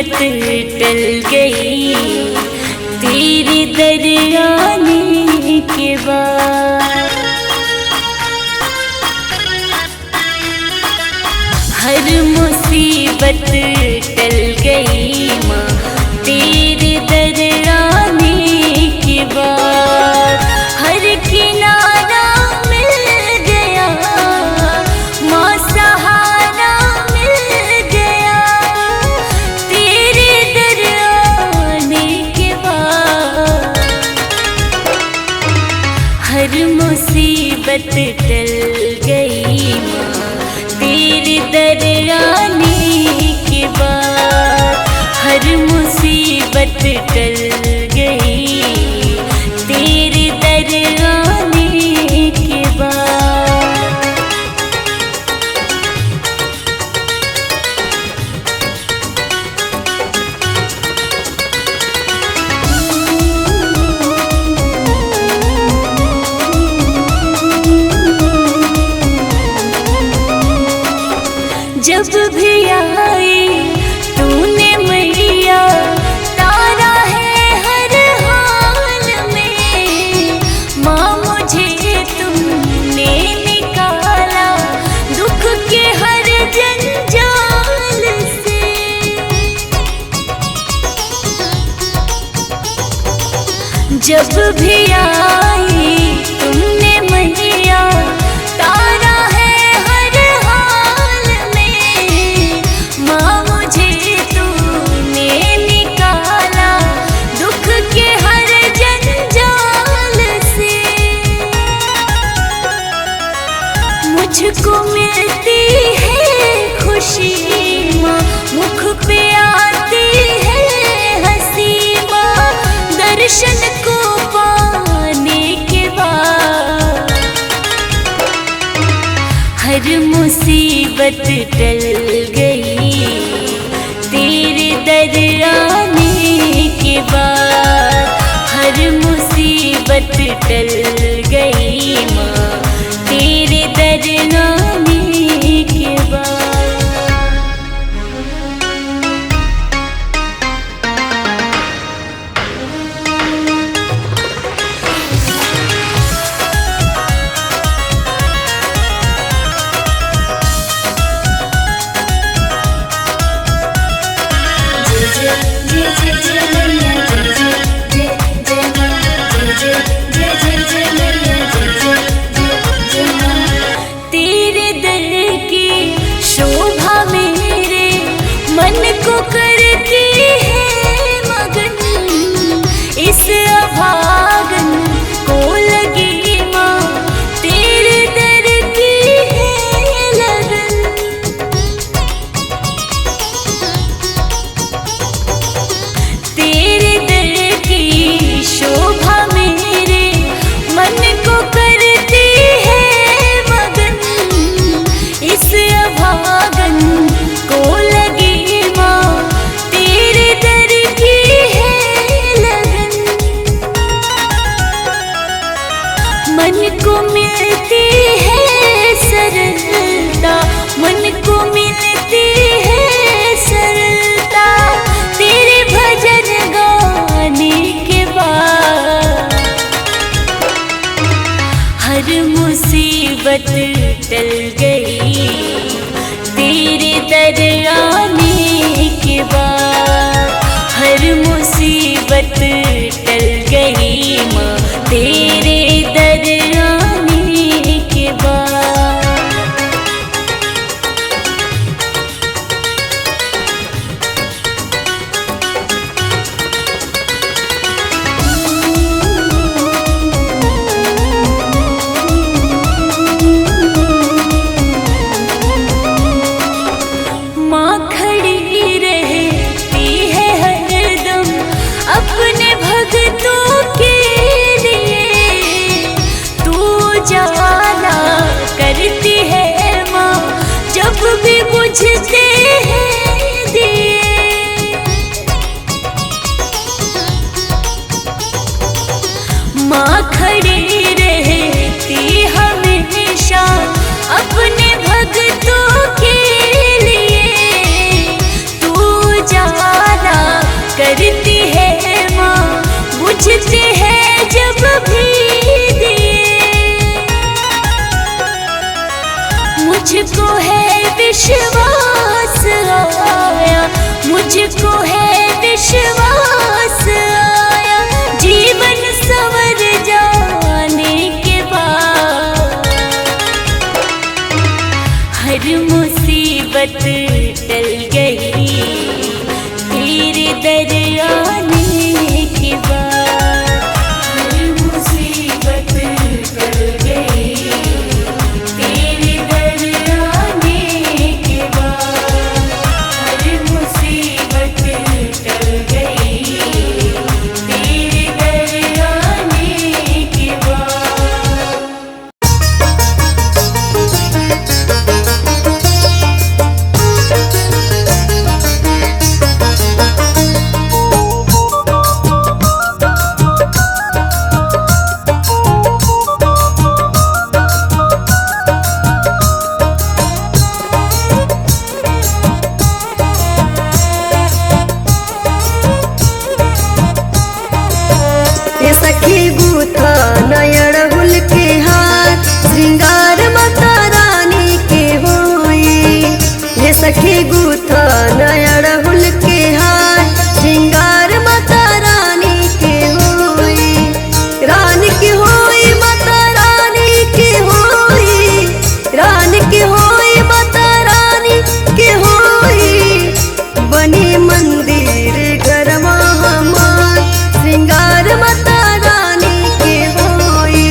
मुसीबत टल गई तेरे दर आने के बाद। हर मुसीबत टल गई माँ तेरे दर आने के बाद। हर किनारा मिल गया माँ सहारा मिल गया तेरे दर आने के बाद। हर मुसीबत टल गई माँ तेरे दर आने के बाद। हर मुसीबत टल गई तेरे दर आने के बाद। जब भी आई तूने मैया तारा है हर हाल में। माँ मुझे तुमने निकाला दुख के हर जंजाल से। जब भी आई तुमने मैया तारा है हर हाल में। माँ मुझे तूने निकाला दुख के हर जंजाल से। मुझको मिलती है खुशी माँ मुख पे आती है हंसी माँ दर्शन को पाने के बाद। हर मुसीबत टल गई तेरे दर आने के बाद। हर मुसीबत टल गई माँ तेरे दर आने के बाद। तेरे दर की शोभा मेरे मन को करती है मगन। इस अभागन को लगी माँ तेरे दर की है लगन। तेरे दर की शोभा मेरे मन को करती है मगन। इस अभागन को लगी माँ तेरे दर की है लगन। मन को मिलती है सरलता मन को मिलती है सरलता तेरे भजन गाने के बाद। हर मुसीबत टल गई तेरे दर आने के बाद। हर मुसीबत टल गई माँ तेरे दर आने के बाद। करती है माँ, बुझते हैं जब भी दिए। मुझको है विश्वास आया, मुझको है विश्वास आया, जीवन संवर जाने के बाद। हर मुसीबत टल गई तेरे दर आने के बाद। हर मुसीबत टल गई तेरे दर आने के बाद। हर मुसीबत टल गई तेरे दर आने के बाद। ये सखी बूथा नयड़हुल के हाथ, श्रृंगार माता रानी के होई। ये सखी बूथा नयड़हुल के हाथ, श्रृंगार माता रानी के होई। रानी के होई माता रानी के होई, रानी के होई माता रानी के होई। बनी मंदिर घरमा हमार, श्रृंगार माता रानी के होई।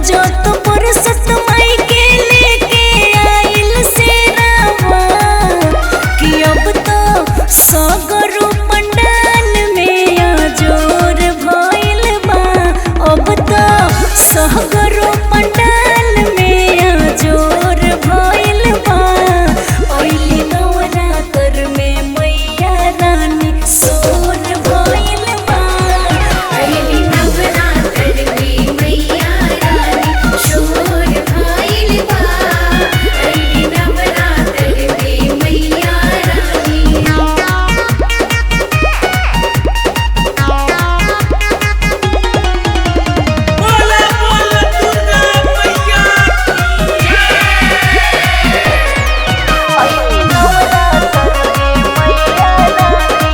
जो तो पुरसत माई के लेके आइल से रावा कि अब तो सगरो पंडाल में आजोर भइल बा। अब तो सगरो पंडाल में आजोर भइल बा। ओइली नवरात्र में मैया रानी सोर भइल बा। अइली नवरात्र में मैया रानी शोर भइल बा। अइली नवरात्र में मैया रानी। बोला बोला दुर्गा मैया ओइली नवरात्र में मैया रानी।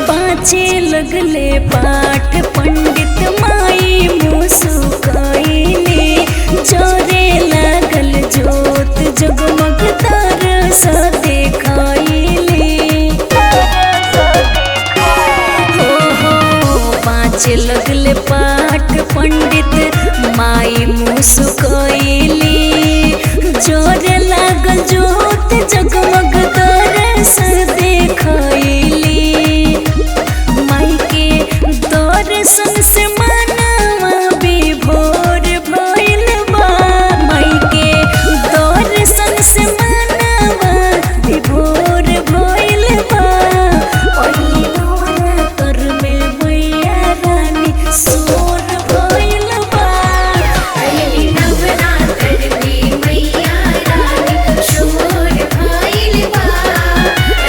बाँचे लगले पाठ पंडित माई मुस्काइले। जोरे लागल जोत जगमग तरस देखाइले। हो पाँच लगले पाठ पंडित माई मुस्काइले। जोरे लागल जोत जगमग तरस देखाइले। माई के दर्शन से मनवा विभोर भइल बा। माई के दर्शन से मनवा विभोर भइल बा। ओइली नवरात्र में मैया रानी सोर भइल बा। अइली नवरात्र में मैया रानी शोर भइल बा।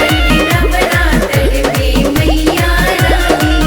अइली नवरात्र में मैया रानी।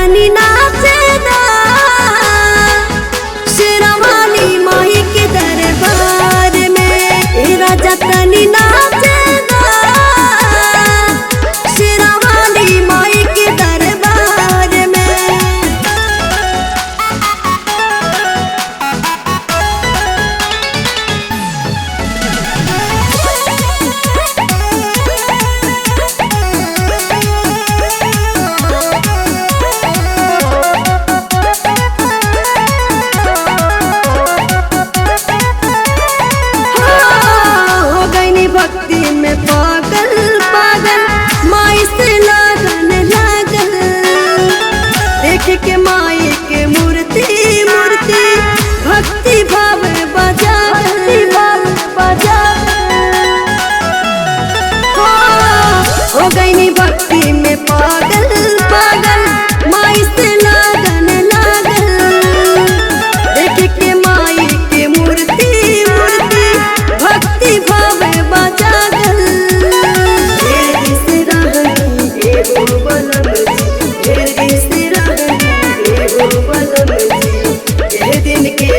तनी नाचेदा शेरावाली माई के दरबार में। ए राजा तनी नाचेदा शेरावाली माई के दरबार में। हो गई भक्ति में पागल पागल माई से लगन लागल। देख के माई के मूर्ति मूर्ति भक्ति भाव हो गई भक्ति में पागल पागल माई से लगन लागल। देख के माई के मूर्ति मूर्ति भक्ति भाव बजागल। ढेरी से रहनी एगो बलम जी, ढेरी से रहनी एगो बलम जी। ए दिन के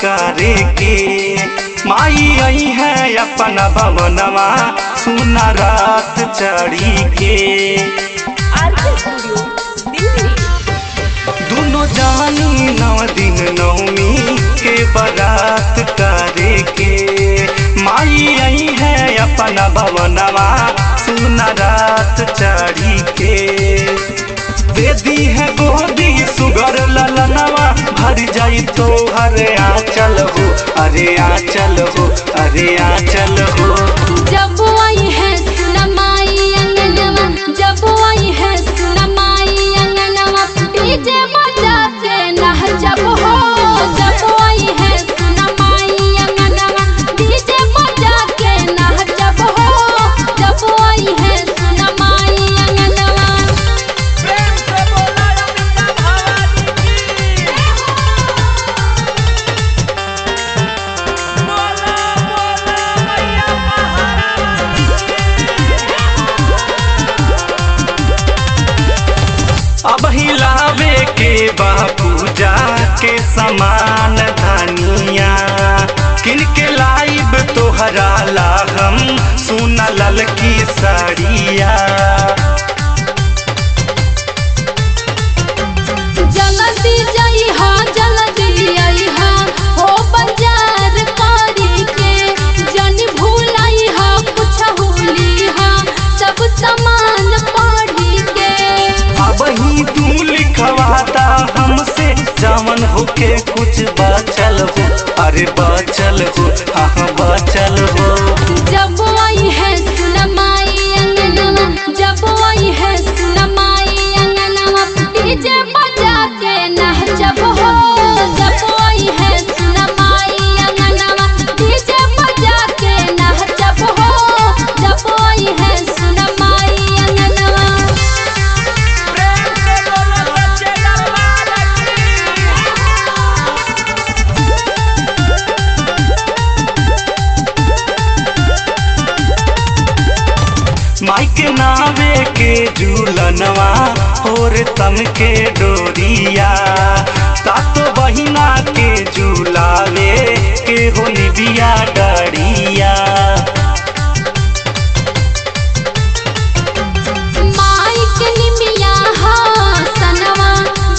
करे के माई आई है अपना भवनवा सुना रात चढ़ी के दोनों जानी 9 दिन नवमी के बारात करे के माई आई है अपना भवनवा सुना रात चढ़ी के दे दी है गोदी सुगर ललनवा भर जाई तो हरे आंचल हो अरे आंचल हो अरे आंचल हो। जब आई है सुनमाई अंगनवा जब आई है सुनमाई अंगनवा डीजे बजा के नाचब हो जब आई है सुनमाई अंगनवा डीजे बजा के नाचब हो जब आई है सुनमाई अंगनवा। प्रेम से बोला रमिता भवानी की बोला बोला मैया महारानी अब हिलावे के बा पूजा के समान धनिया किनके लाइब तोहरा लागम सुना ललकी साड़िया जल्दी जाई हा जल्दी आई हा हो बाजार कारी के जन भूलाई हा कुछ भूली हा सब सामान पड़ी के अब ही तू लिखवाता हमसे जावन होके कुछ बचल हो अरे बचल हो हाँ बचल हो। जब आई है सुनमाई अंगनवा जब आई है सुनमाई अंगनवा डीजे बजा के नाचब हो जब आई है सुनमाई अंगनवा डीजे बजा के नाचब हो जब आई है सुनमाई अंगनवा। प्रेम से बोला सच्चे दरबार की माई के नावे के झूलनवा और तम के डोरिया सातो बहिना के झूलावे के हो निबिया डरिया माई के निमिया हासनवा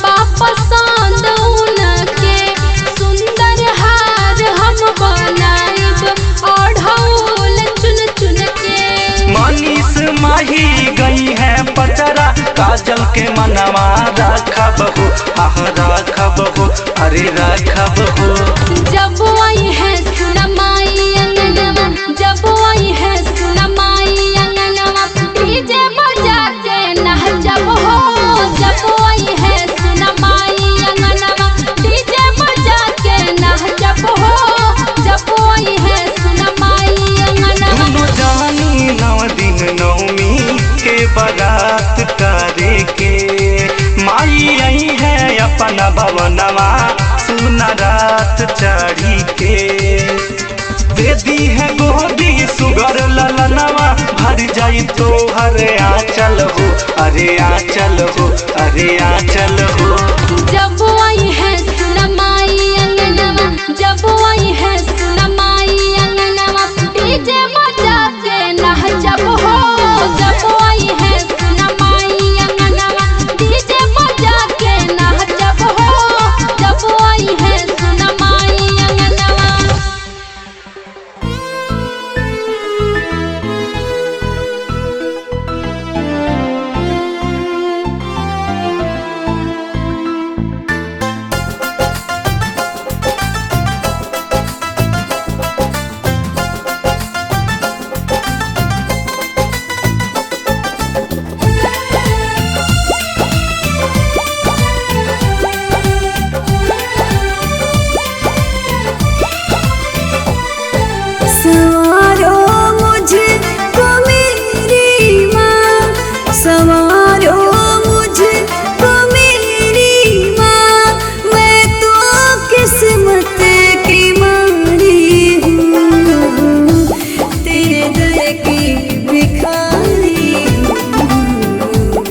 वापस आंदौन के सुंदर हार हम बनाइब ओढ़ौल चुन चुन के मनीष माही गई है पचरा काजल के मनवा राखब हो आह राखब हो अरे राखब हो। जब आई है सुनमाई अंगनवा जब आई है सुनमाई अंगनवा डीजे बजा के नाचब हो जब आई है सुनमाई अंगनवा डीजे बजा के नाचब हो जब आई है सुनमाई अंगनवा। दोनों जानी 9 दिन नवमी के बारात करे के माई आई है अपना भवनवा सुना रात चढ़ी के दे दी है गोदी सुगर ललनवा भर जाई तो हरे आंचल हो अरे आंचल हो अरे आंचल हो। जब आई है सुनमाई अंगनवा जब आई है सुनमाई अंगनवा डीजे बजा के नाचब हो जब आई है सुनमाई अंगनवा डीजे बजा के नाचब हो जब आई है सुनमाई अंगनवा। सवारो मुझको मेरी माँ सवारो मुझको मेरी माँ मैं तो किस्मत की मारी हूँ तेरे दर की भिखारी हूँ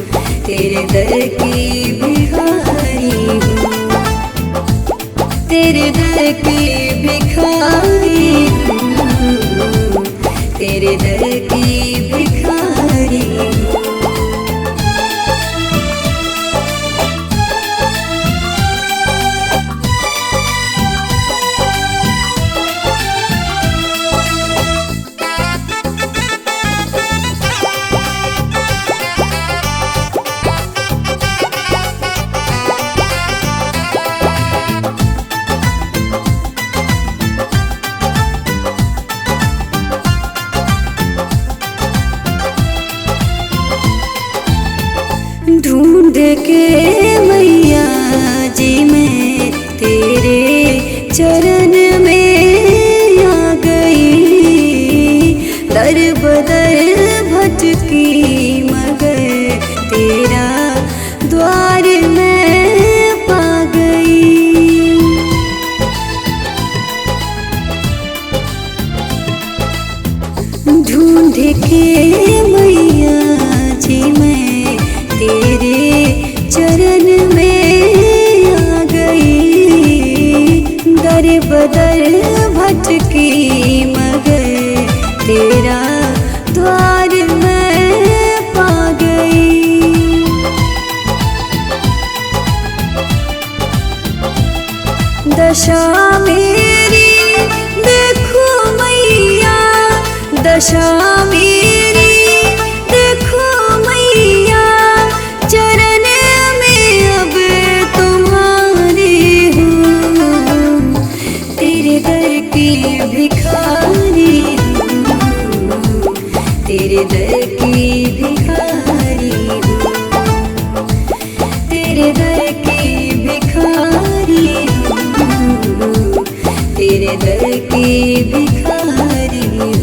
तेरे दर की भिखारी हूँ तेरे दर की भिखारी हूँ, तेरे दर की भिखारी हूँ। ढूंढ के मैया जी मैं तेरे चरण में आ गई, दर बदर भटकी मगर तेरा द्वार मैं पा गई। ढूंढ के मैया जी मैं तेरे चरण में आ गई, दर बदर भटकी मगर तेरा द्वार मैं पा गई। दशा मेरी देखो मैया, दशा मेरी देखो मैया, चरण में अब तुम्हारी हूँ, तेरे दर की भिखारी हूँ, तेरे दर की भिखारी हूँ, तेरे दर की भिखारी हूँ, तेरे दर की भिखारी हूँ।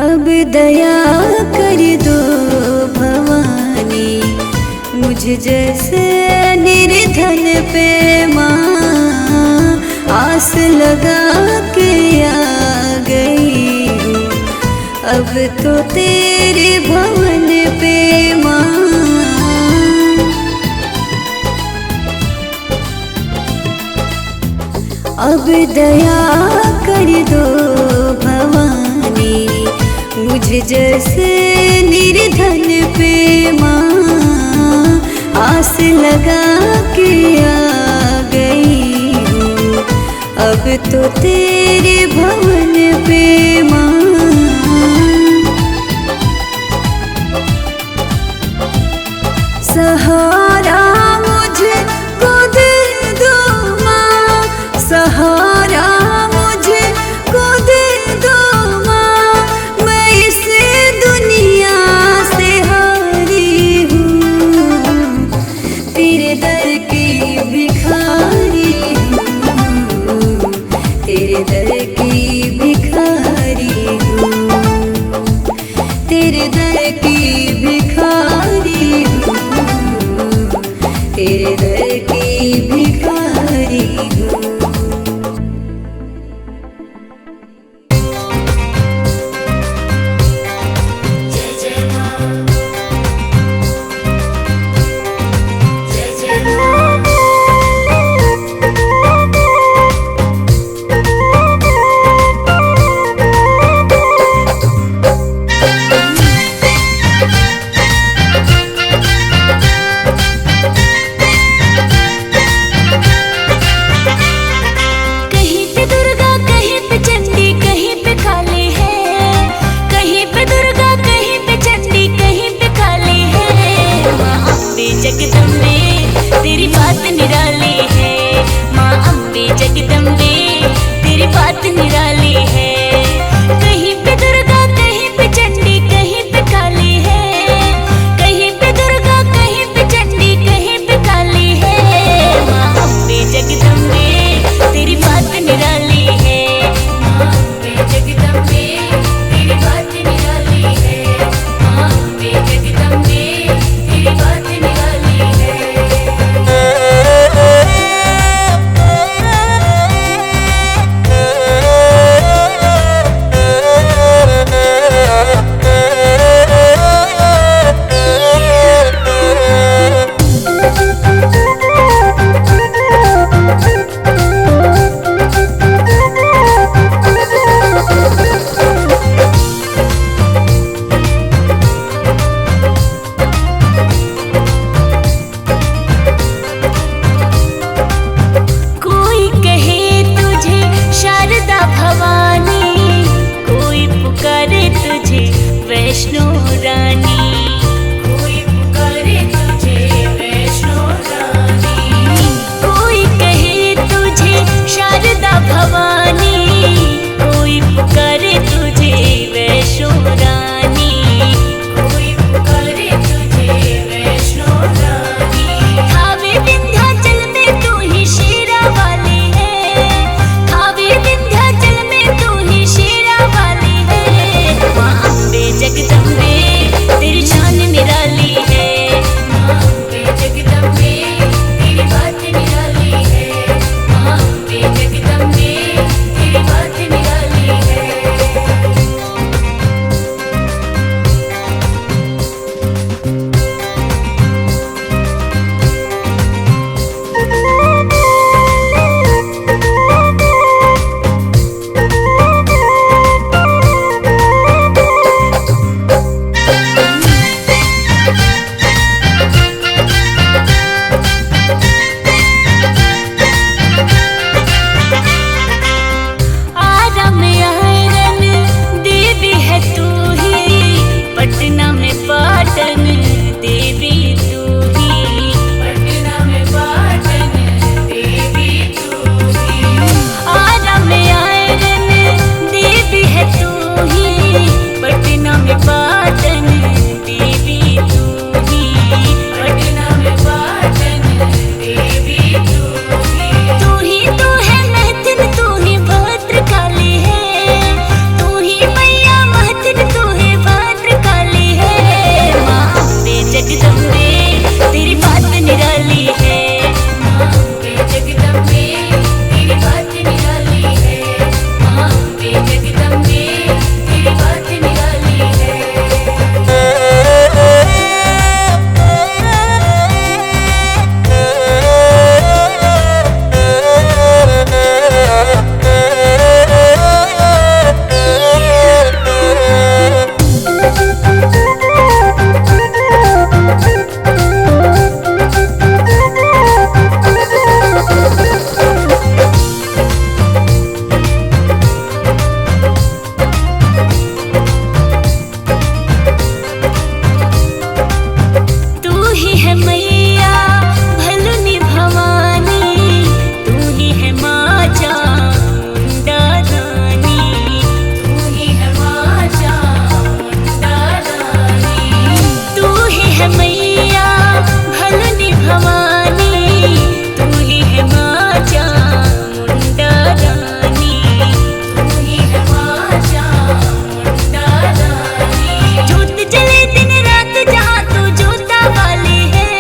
अब दया कर दो भवानी, मुझ जैसे निर्धन पे माँ, आस लगा के आ गई हूँ, अब तो तेरे भवन पे माँ। अब दया कर दो भवानी, मुझ जैसे निर्धन पे माँ, आस लगा के आ गई हूँ, अब तो तेरे भवन पे माँ। सहारा मुझको दे दो माँ, सहारा मुझको दे दो माँ, मैं इस दुनिया से हारी हूँ, तेरे दर की भिखारी हूँ, तेरे दर की भिखारी वैष्णो रानी, कोई पुकारे तुझे वैष्णो रानी, कोई कहे तुझे शारदा भवानी, कोई पुकारे तुझे वैष्णो रानी, कोई पुकारे तुझे वैष्णो रानी। खावे विंध्याचल में तू ही शेरा वाली है, खावे विंध्याचल में तू ही शेरा वाली है। माँ अम्बे जगदम्बे तेरी शान निराली है, माँ अम्बे जगदम्बे तेरी बात निराली है, माँ अम्बे जगदम्बे तेरी बात निराली है। आरा में आयरन देवी है तू ही, पटना में पाटन देवी तू ही, पटना में पाटन देवी तू ही। आरा में आयरन देवी है तू ही, पटना में पाटन देवी तू ही, पटना में पाटन देवी तू ही। तू है महतिन, तू ही भद्रकाली है, तू ही मैया महतिन, तू ही भद्रकाली है। माँ अम्बे जगदम्बे तेरी बात निराली है, माँ अम्बे जगदम्बे तेरी बात निराली है, माँ अम्बे जगदम्बे तेरी बात निराली है। तू ही है मैया भलुनी भवानी, तू ही है माँ चामुंडा रानी, तू ही है माँ चामुंडा रानी। तू ही है मैया भलुनी भवानी, तू ही है माँ चामुंडा रानी, तू ही है माँ चामुंडा रानी। जोत जले दिन रात जहाँ तू जोता वाली है,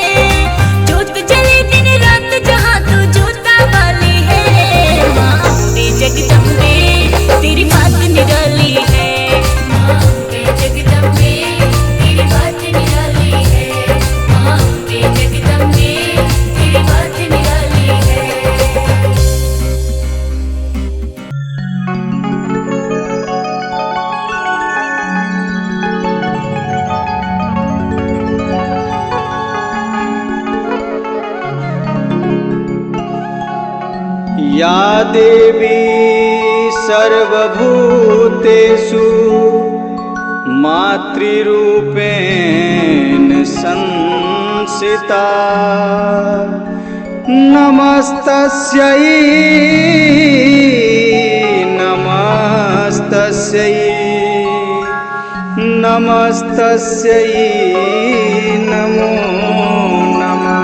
जोत जले दिन रात जहाँ तू जोता वाली है। माँ अम्बे जगदम्बे तेरी बात निराली है, माँ अम्बे जगदम्बे तेरी बात निराली है, माँ अम्बे जगदम्बे तेरी बात निराली है। या देवी सर्वभूतेषु मातृरूपेण संस्थिता, नमस्तस्यै नमस्तस्यै नमस्तस्यै नमो नमः।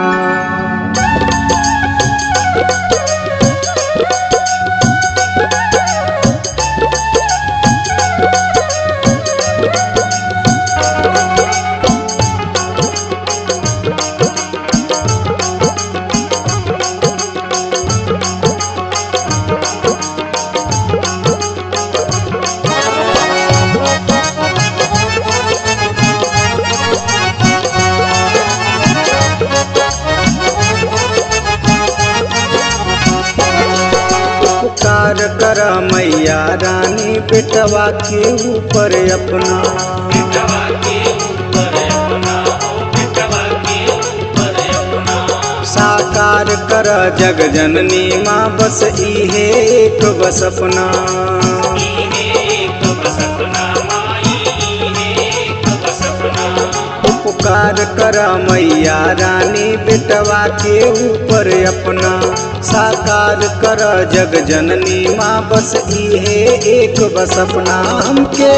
उपकार कर मैया रानी बेटवा के ऊपर अपना, साकार कर जग जननी माँ बस इहे एक बस अपना। साकार कर मैया रानी बेटवा के ऊपर अपना साकार कर जग जननी माँ बस इहे एक बस अपना हमके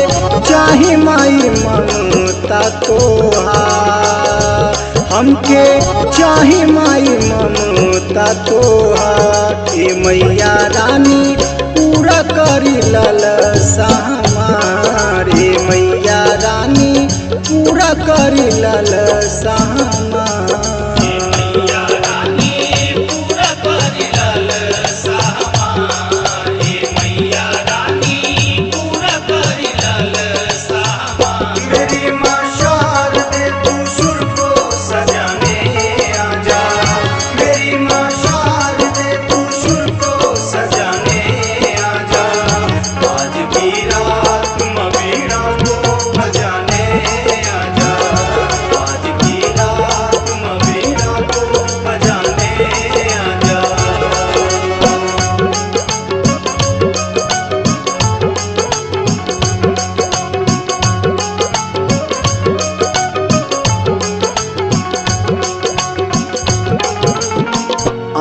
चाहे माई ममता तोहार हमके चाहे माई ममता तोहार ए मैया रानी पूरा करी ललसा हमार ए मैया रानी पूरा करी ललसा हमार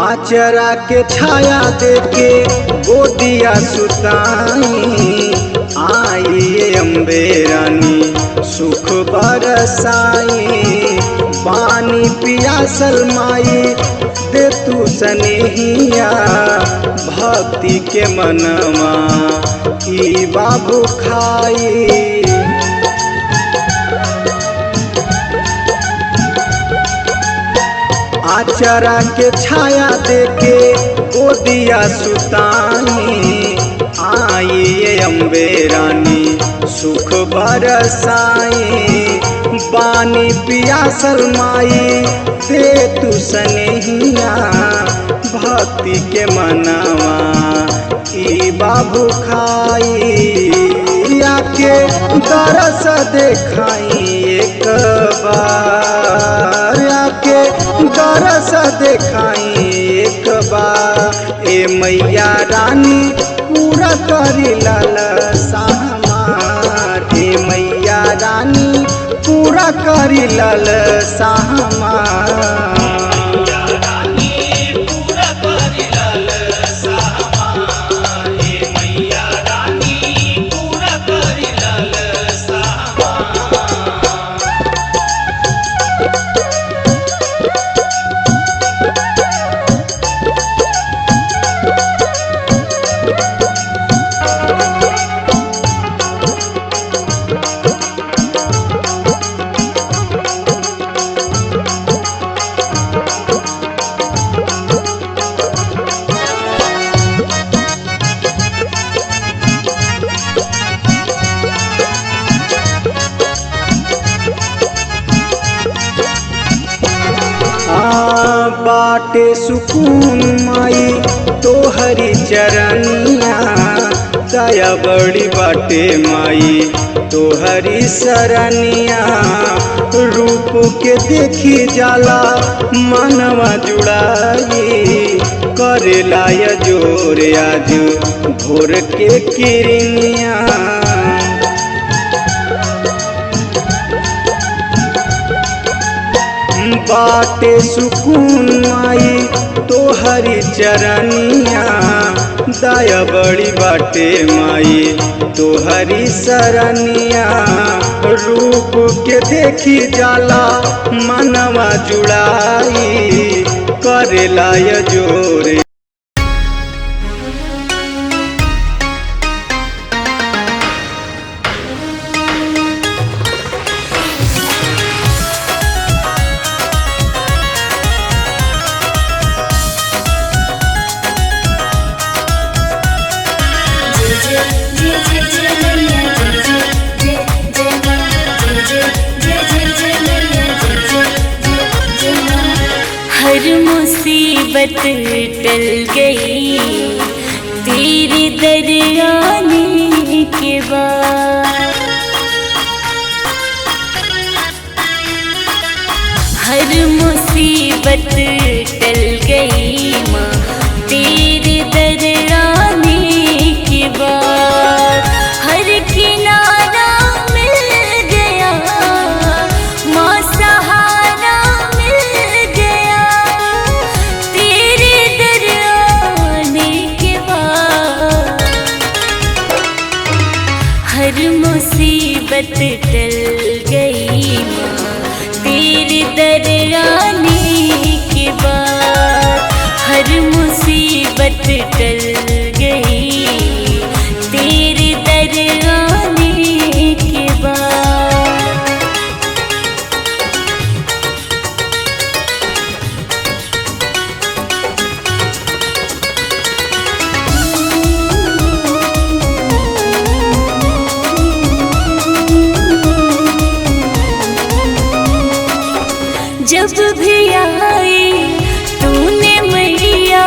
आचरा के छाया देके गोदिया सुताई आई अम्बे रानी सुख बरसाई पानी पियासल माई दे तू सनेहिया भक्ति के मनवा ई बाबू खाई आचरा के छाया देके गोदिया सुताई आई अम्बे रानी सुख बरसाई बानी पियासल माई दे तू सनेहिया भक्ति के मनवा ई बाबू खाई आके दरस देखाई एक बार आके दरस देखाई एक बार ए मैया रानी पूरा करी ललसा हमार ए मैया रानी पूरा करी ललसा हमार बाटे सुकून माई तोहरी चरनिया दया बड़ी बाटे माई तोहरी सरनिया रूप के देखी जाला मनवा जुड़ाई करेला या जोर आज भोर के किरनिया बाटे सुकून माई तोहरी चरनिया दया बड़ी बाटे माई तोहरी सरनिया रूप के देखी जाला मनवा जुड़ाई करेला या जोर हर मुसीबत टल गई तेरे दर आने के बाद हर मुसीबत टल गई माँ तेरे दर आने के बाद हर किनारा मिल गया माँ सहा मुसीबत टल गई माँ तेरे दर आने के बाद। हर मुसीबत टल गई तेरे दर आने के बाद। जब भी आई तूने मैया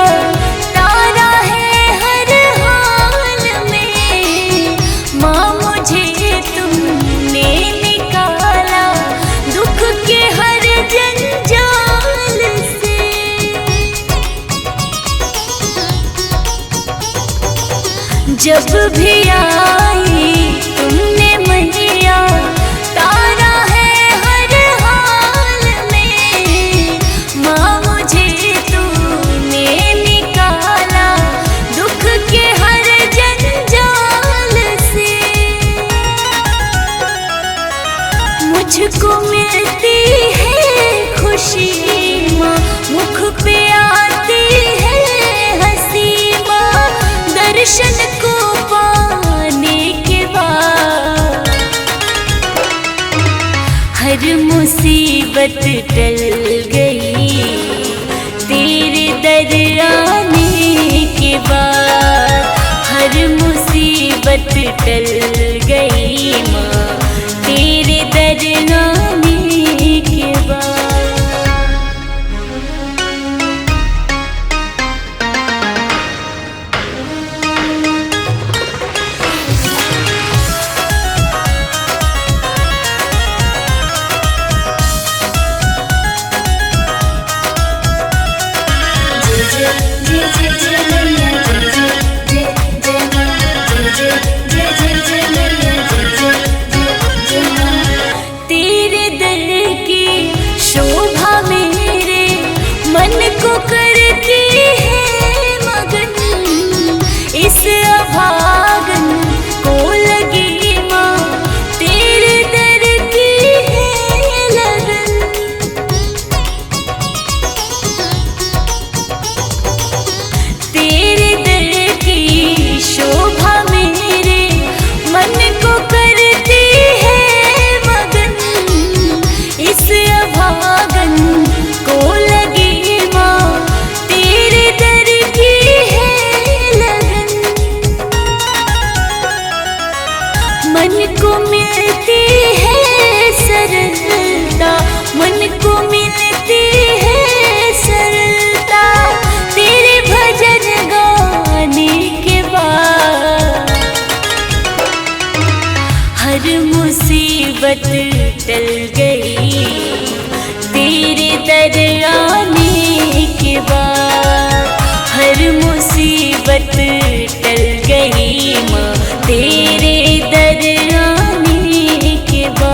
तारा है हर हाल में। माँ मुझे तुमने निकाला दुख के हर जंजाल से। जब भी आई तुमने मैया तारा है हर हाल में। माँ मुझे तूने निकाला दुख के हर जंजाल से। मुझको मिलती है खुशी माँ मुख पे आती है हंसी माँ दर्शन को पाने के बाद। हर मुसीबत टल गई तेरे दर आने के बाद। हर मुसीबत टल गई माँ तेरे दर आने के बाद। तेरे दर की शोभा मेरे मन को करती है मगन। इस अभागन को लगी माँ तेरे दर की है लगन। तेरे दर की शोभा मेरे मन को करती है मगन। इस अभागन को लगी माँ तेरे दर की है लगन। मन को मिलती है सरलता मन को मिलती है सरलता तेरे भजन गाने के बाद। हर मुसीबत टल गई तेरे दर आने के बाद। हर मुसीबत टल गई माँ तेरे दर आने के बाद।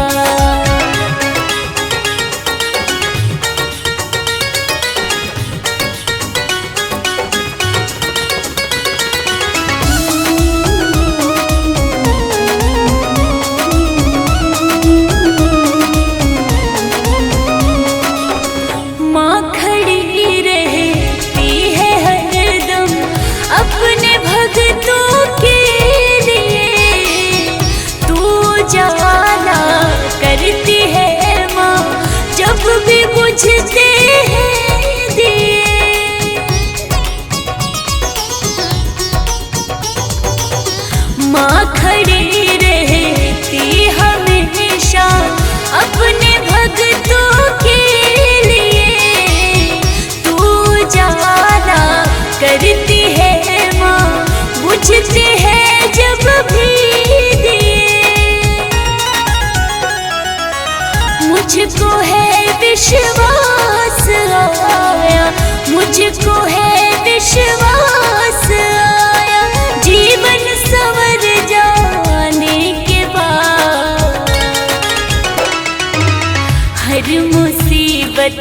माँ खड़ी रहती है हरदम अपने भक्तों के लिए। तू जाला करती है माँ जब भी बुझते हैं दिए। माँ खड़ी रहती हमेशा अपने भक्तों के लिए। तू जाला करती है माँ बुझती है जब भी दिए। मुझको है विश्वास आया मुझको है विश्वास आया जीवन संवर जाने के बाद। हर मुसीबत